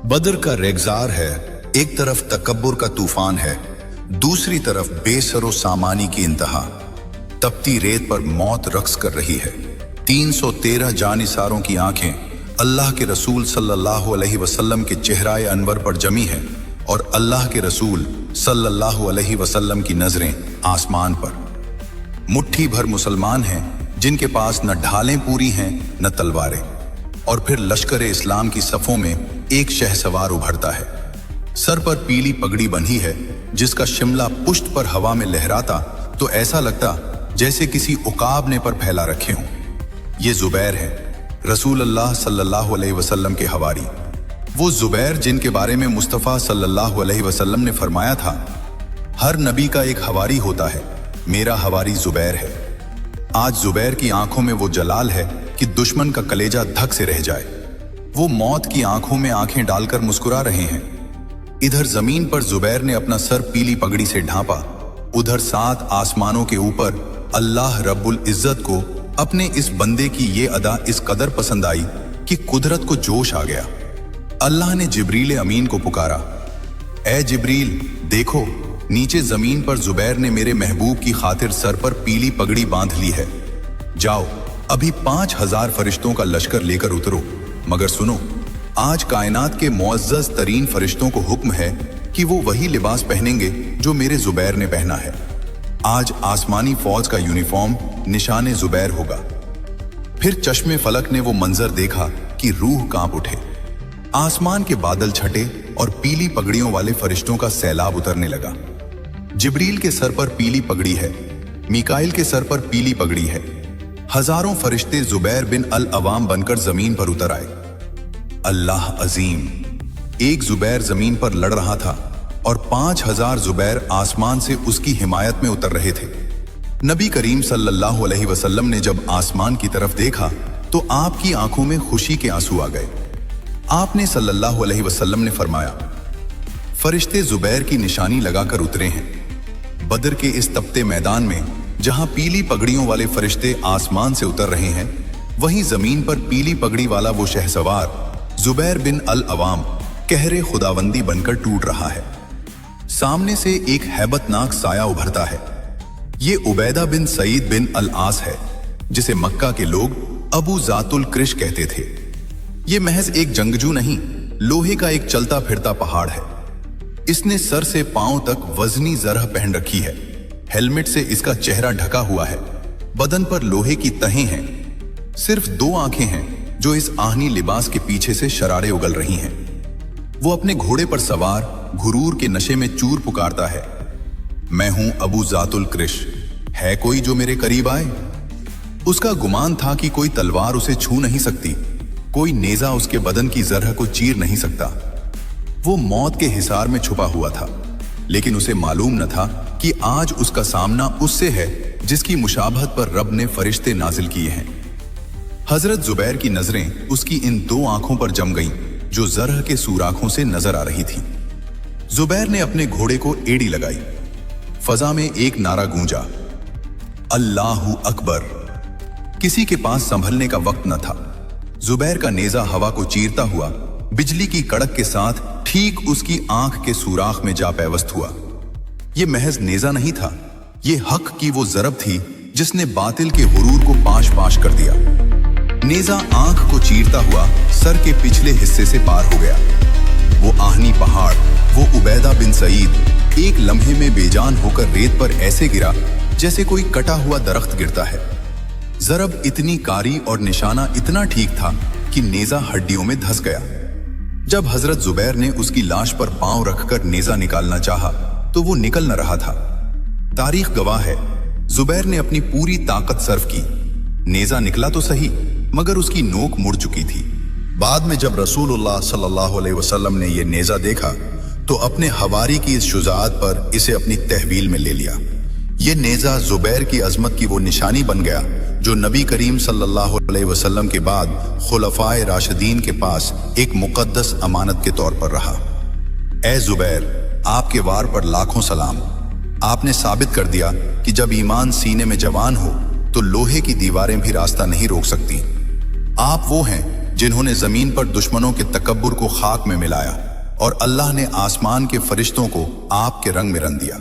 बदर का रेगजार है, एक तरफ तकब्बुर का तूफान है, दूसरी तरफ बेसरो सामानी की इंतहा। तपती रेत पर मौत रक्स कर रही है। 313 जानिसारों की आंखें अल्लाह के रसूल सल्लल्लाहु अलैहि वसल्लम के चेहराए अनवर पर जमी हैं और अल्लाह के रसूल सल्लल्लाहु अलैहि वसल्लम की नजरें आसमान पर। मुट्ठी भर मुसलमान हैं जिनके पास न ढालें पूरी हैं न तलवारें, और फिर लश्कर इस्लाम की सफों में एक शहसवार उभरता है। सर पर पीली पगड़ी बंधी है जिसका शिमला पुष्ट पर हवा में लहराता तो ऐसा लगता जैसे किसी उकाब ने पर फैला रखे हों। ये जुबैर है, रसूल अल्लाह सल्लल्लाहु अलैहि वसल्लम के हवारी। वो जुबैर जिनके बारे में मुस्तफ़ा सल्लल्लाहु अलैहि वसल्लम ने फरमाया था, हर नबी का एक हवारी होता है, मेरा हवारी जुबैर है। आज जुबैर की आंखों में वो जलाल है कि दुश्मन का कलेजा धक से रह जाए। वो मौत की आंखों में आंखें डालकर मुस्कुरा रहे हैं। इधर जमीन पर जुबैर ने अपना सर पीली पगड़ी से ढांपा, उधर 7 आसमानों के ऊपर अल्लाह रब्बुल इज्जत को अपने इस बंदे की ये अदा इस कदर पसंद आई कि कुदरत को जोश आ गया। अल्लाह ने जिब्रील अमीन को पुकारा, ए जिब्रील देखो, नीचे जमीन पर जुबैर ने मेरे महबूब की खातिर सर पर पीली पगड़ी बांध ली है। जाओ अभी 5000 फरिश्तों का लश्कर लेकर उतरो, मगर सुनो, आज कायनात के मुअज़्ज़ज़ तरीन फरिश्तों को हुक्म है कि वो वही लिबास पहनेंगे जो मेरे जुबैर ने पहना है। आज आसमानी फौज का यूनिफॉर्म निशाने जुबैर होगा। फिर चश्मे फलक ने वो मंजर देखा कि रूह कांप उठे। आसमान के बादल छटे और पीली पगड़ियों वाले फरिश्तों का सैलाब उतरने लगा। जिब्रील के सर पर पीली पगड़ी है, मीकाइल के सर पर पीली पगड़ी है। हजारों फरिश्ते जुबैर बिन अल अवाम बनकर जमीन पर उतर आए। अल्लाह अजीम, एक जुबैर जमीन पर लड़ रहा था और 5000 जुबैर आसमान से उसकी हिमायत में उतर रहे थे। नबी करीम सल्लल्लाहु अलैहि वसल्लम ने जब आसमान की तरफ देखा तो आपकी आंखों में खुशी के आंसू आ गए। आपने सल्लल्लाहु अलैहि वसल्लम ने फरमाया, फरिश्ते जुबैर की निशानी लगाकर उतरे हैं। बदर के इस तपते मैदान में जहां पीली पगड़ियों वाले फरिश्ते आसमान से उतर रहे हैं, वहीं जमीन पर पीली पगड़ी वाला वो शहसवार जुबैर बिन अल अवाम कहरे खुदावंदी बनकर टूट रहा है। सामने से एक हैबतनाक साया उभरता है। ये उबैदा बिन सईद बिन अल आस है, जिसे मक्का के लोग अबू जातुल क्रिश कहते थे। ये महज एक जंगजू नहीं, लोहे का एक चलता फिरता पहाड़ है। इसने सर से पांव तक वजनी जरह पहन रखी है। हेलमेट से इसका चेहरा ढका हुआ है। बदन पर लोहे की तहें हैं। सिर्फ 2 आंखें हैं जो इस आहनी लिबास के पीछे से शरारे उगल रही हैं। वो अपने घोड़े पर सवार गुरूर के नशे में चूर पुकारता है, मैं हूं अबू जातुल क्रिश, है कोई जो मेरे करीब आए। उसका गुमान था कि कोई तलवार उसे छू नहीं सकती, कोई नेजा उसके बदन की जरह को चीर नहीं सकता। वो मौत के हिसार में छुपा हुआ था, लेकिन उसे मालूम न था कि आज उसका सामना उससे है जिसकी मुशाबहत पर रब ने फरिश्ते नाजिल किए हैं। हजरत जुबैर की नजरें उसकी इन 2 आंखों पर जम गईं जो जरह के सुराखों से नजर आ रही थी। जुबैर ने अपने घोड़े को एड़ी लगाई। फजा में एक नारा गूंजा, अल्लाहु अकबर। किसी के पास संभलने का वक्त न था। जुबैर का नेजा हवा को चीरता हुआ बिजली की कड़क के साथ ठीक उसकी आंख के सुराख में जा पैवस्त हुआ। यह महज नेजा नहीं था, यह हक की वो जरब थी जिसने बातिल के गुरूर को पाश पाश कर दिया। नेजा आंख को चीरता हुआ सर के पिछले हिस्से से पार हो गया। वो आहनी पहाड़, वो उबैदा बिन सईद एक लम्हे में बेजान होकर रेत पर ऐसे गिरा जैसे कोई कटा हुआ दरख्त गिरता है। जरब इतनी कारी और निशाना इतना ठीक था कि नेजा हड्डियों में धंस गया। जब हजरत जुबैर ने उसकी लाश पर पांव रखकर नेजा निकालना चाहा तो वो निकल न रहा था। तारीख गवाह है, जुबैर ने अपनी पूरी ताकत सर्व की। नेजा निकला तो सही, मगर उसकी नोक मुड़ चुकी थी। बाद में जब रसूलुल्लाह सल्लल्लाहु अलैहि वसल्लम ने यह नेजा देखा तो अपने हवारी की इस शुजाअत पर इसे अपनी तहवील में ले लिया। ये नेजा जुबैर की अजमत की वो निशानी बन गया जो नबी करीम सल्लल्लाहु अलैहि वसल्लम के बाद खुलफाए राशिदीन के पास एक मुकद्दस अमानत के तौर पर रहा। ए जुबैर, आपके वार पर लाखों सलाम। आपने साबित कर दिया कि जब ईमान सीने में जवान हो तो लोहे की दीवारें भी रास्ता नहीं रोक सकती। आप वो हैं جنہوں نے زمین پر دشمنوں کے تکبر کو خاک میں ملایا، اور اللہ نے آسمان کے فرشتوں کو آپ کے رنگ میں رنگ دیا۔